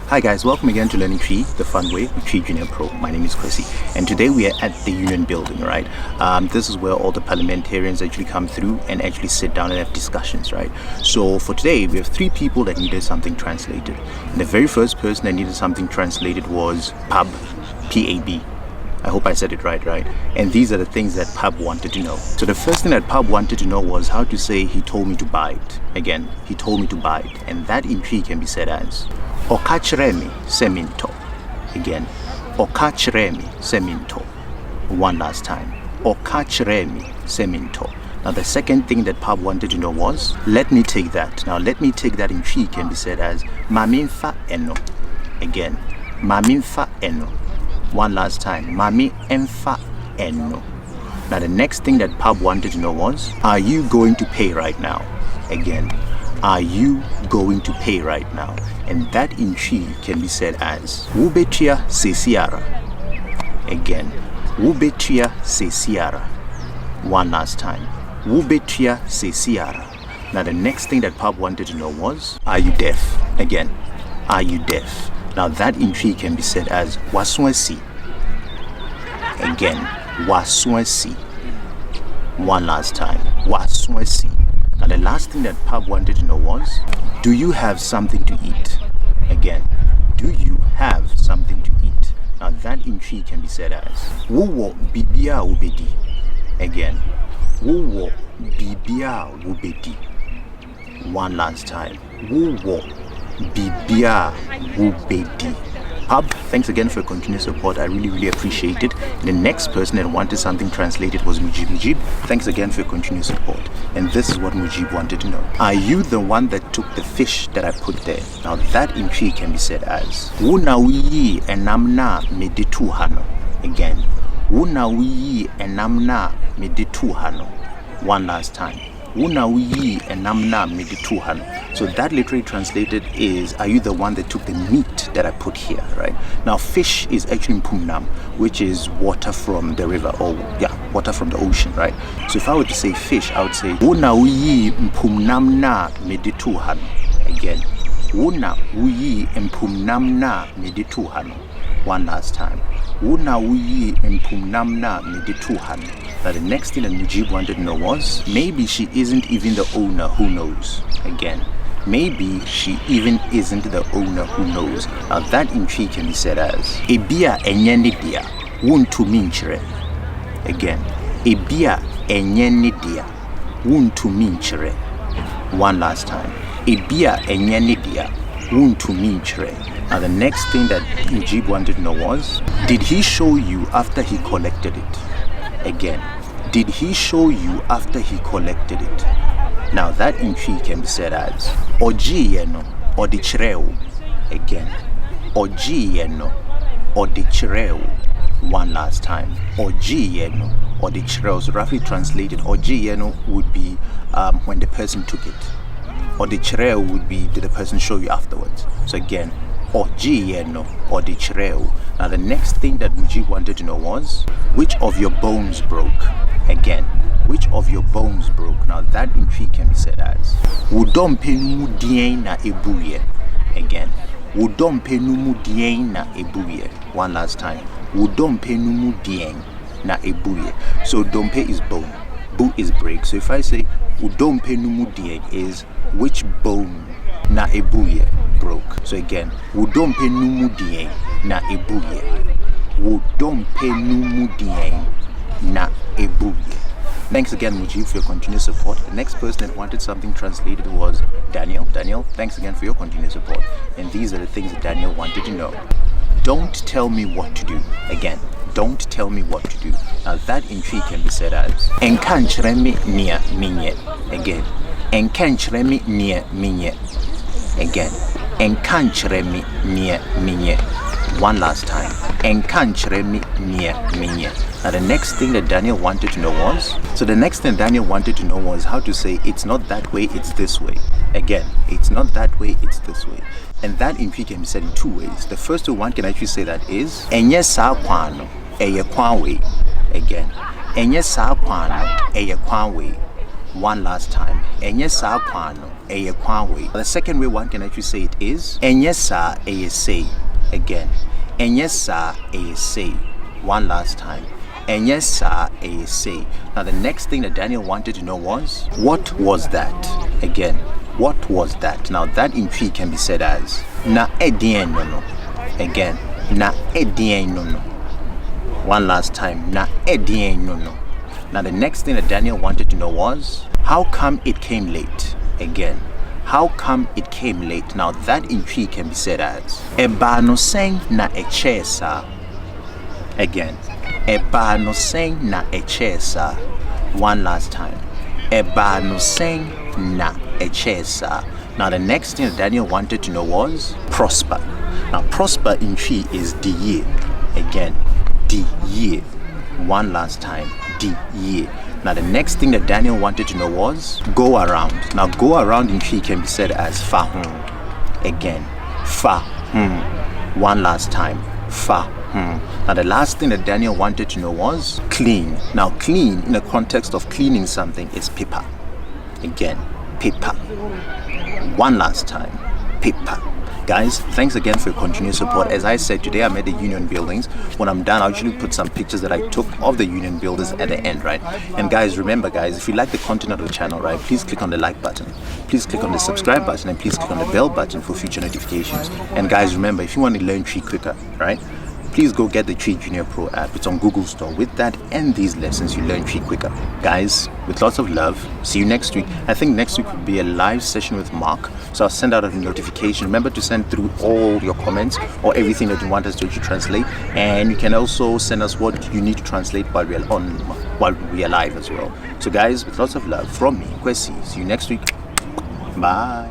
Hi guys, welcome again to Learning TWI, the fun way with TWI Junior Pro. My name is Chrissy, and today we are at the Union Building, right? This is where all the parliamentarians actually come through and actually sit down and have discussions, right? So for today, we have 3 people that needed something translated. And the very first person that needed something translated was P.A.B. P.A.B. I hope I said it right? And these are the things that P.A.B wanted to know. So the first thing that P.A.B wanted to know was how to say he told me to buy it. Again, he told me to buy it. And that in TWI can be said as Ɔka kyerɛɛ me sɛ mentɔ. Again, Ɔka kyerɛɛ me sɛ mentɔ. One last time. Ɔka kyerɛɛ me sɛ mentɔ. Now the second thing that P.A.B wanted to know was, let me take that. Now let me take that in TWI can be said as Mami ɛnfa ɛno. Again, Mami ɛnfa ɛno. One last time. Mami ɛnfa ɛno. Now the next thing that P.A.B wanted to know was, are you going to pay right now? Again, are you going to pay right now? And that in TWI can be said as Wobetua sesiara. Again, Wobetua sesiara. One last time. Wobetua sesiara. Now the next thing that P.A.B wanted to know was, are you deaf? Again, are you deaf? Now that in TWI can be said as waswasi. Again, waswasi. One last time. Waswasi. Now the last thing that P.A.B wanted to know was, do you have something to eat? Again, do you have something to eat? Now that in TWI can be said as Biribiaa wobedi. Again, Biribiaa wobedi. One last time. Biribiaa wobedi. P.A.B, thanks again for your continued support. I really appreciate it. And the next person that wanted something translated was Mujeeb. Thanks again for your continued support. And this is what Mujeeb wanted to know. Are you the one that took the fish that I put there? Now that in TWI can be said as woyii enam na medetu hano. Again, woyii enam na medetu hano. One last time. Woyii enam na medetu hano. So that literally translated is, are you the one that took the meat that I put here, right? Now fish is actually mpumnam, which is water from the river, or water from the ocean, right? So if I were to say fish, I would say woyii mpumnam na medetu hano. Again, woyii mpumnam na medetu hano. One last time. Woyii mpumnam na medetu hano. Now the next thing that Mujeeb wanted to know was, maybe she isn't even the owner, who knows? Again, maybe she even isn't the owner, who knows? Now that in TWI can be said as Ebiaa ɛnyɛ wontumi nkyerɛ. Again, Ebiaa ɛnyɛ wontumi nkyerɛ. One last time. Ebiaa ɛnyɛ wontumi nkyerɛ. Now the next thing that Mujeeb wanted to know was, did he show you after he collected it? Again, did he show you after he collected it? Now that in TWI can be said as Ɔgyeeɛ no ɔdekyerɛɛ. Again, Ɔgyeeɛ no ɔdekyerɛɛ. One last time. Ɔgyeeɛ no ɔdekyerɛɛ. So roughly translated, Ɔgyeeɛ no would be when the person took it. Ɔdekyerɛɛ would be, did the person show you afterwards? So again, Ɔgyeeɛ no ɔdekyerɛɛ. Now the next thing that Mujeeb wanted to know was, which of your bones broke? Again, which of your bones broke? Now that in TWI can be said as dompe na abuui. Again, dompe na abuui. One last time. Dompe na abuui. So dompe is bone, bu is break. So if I say dompe is which bone na abuui broke. So again, dompe na abuui. Dompe na abuui. Thanks again, Mujeeb, for your continued support. The next person that wanted something translated was Daniel. Daniel, thanks again for your continued support. And these are the things that Daniel wanted to know. Don't tell me what to do. Again, don't tell me what to do. Now that in TWI can be said as Enka menye. Again, Enka menye. Again, Enka menye. One last time. Enka menye. Now the next thing that Daniel wanted to know was, how to say it's not that way, it's this way. Again, it's not that way, it's this way. And that in TWI can be said in 2 ways. The first one can actually say that is ɛnyɛ saa kwan no ɛyɛ kwan way. Again, ɛnyɛ saa kwan no ɛyɛ kwan wei. One last time. Enye sa kwan no ɛyɛ kwan wei. The second way one can actually say it is enye sa ɛyɛ sei. Again. Enye sa ɛyɛ sei. One last time. Enye sa ɛyɛ sei. Now the next thing that Daniel wanted to know was, what was that? Again. What was that? Now that in Twi can be said as na ɛdeɛn no no. Again. Na ɛdeɛn no no. One last time. Na ɛdeɛn no no. Now the next thing that Daniel wanted to know was, how come it came late? Again, how come it came late? Now that in Twi can be said as, Eba no seng na ɛkyerɛɛ saa. Again, Eba no seng na ɛkyerɛɛ saa. One last time. Eba no seng na ɛkyerɛɛ saa. Now the next thing that Daniel wanted to know was, prosper. Now prosper in Twi is Diyle. Again, Diyle. One last time. Diyle. Now the next thing that Daniel wanted to know was, go around. Now go around in Twi can be said as fa hum. Again, fa hum. One last time. Fa hum. Now the last thing that Daniel wanted to know was clean. Now clean in the context of cleaning something is Pepa. Again, Pepa. One last time. Pepa. Guys, thanks again for your continued support. As I said, today I'm at the union buildings. When I'm done, I'll usually put some pictures that I took of the union buildings at the end, right? And guys, remember guys, if you like the content of the channel, right, please click on the like button, please click on the subscribe button, and please click on the bell button for future notifications. And guys, remember, if you want to learn Twi quicker, right, please go get the Twi Junior Pro app. It's on Google Store. With that and these lessons, you learn Twi quicker. Guys, with lots of love, see you next week. I think next week will be a live session with Mark, so I'll send out a notification. Remember to send through all your comments or everything that you want us to translate, and you can also send us what you need to translate while we are live as well. So guys, with lots of love from me, Kwesi, see you next week. Bye.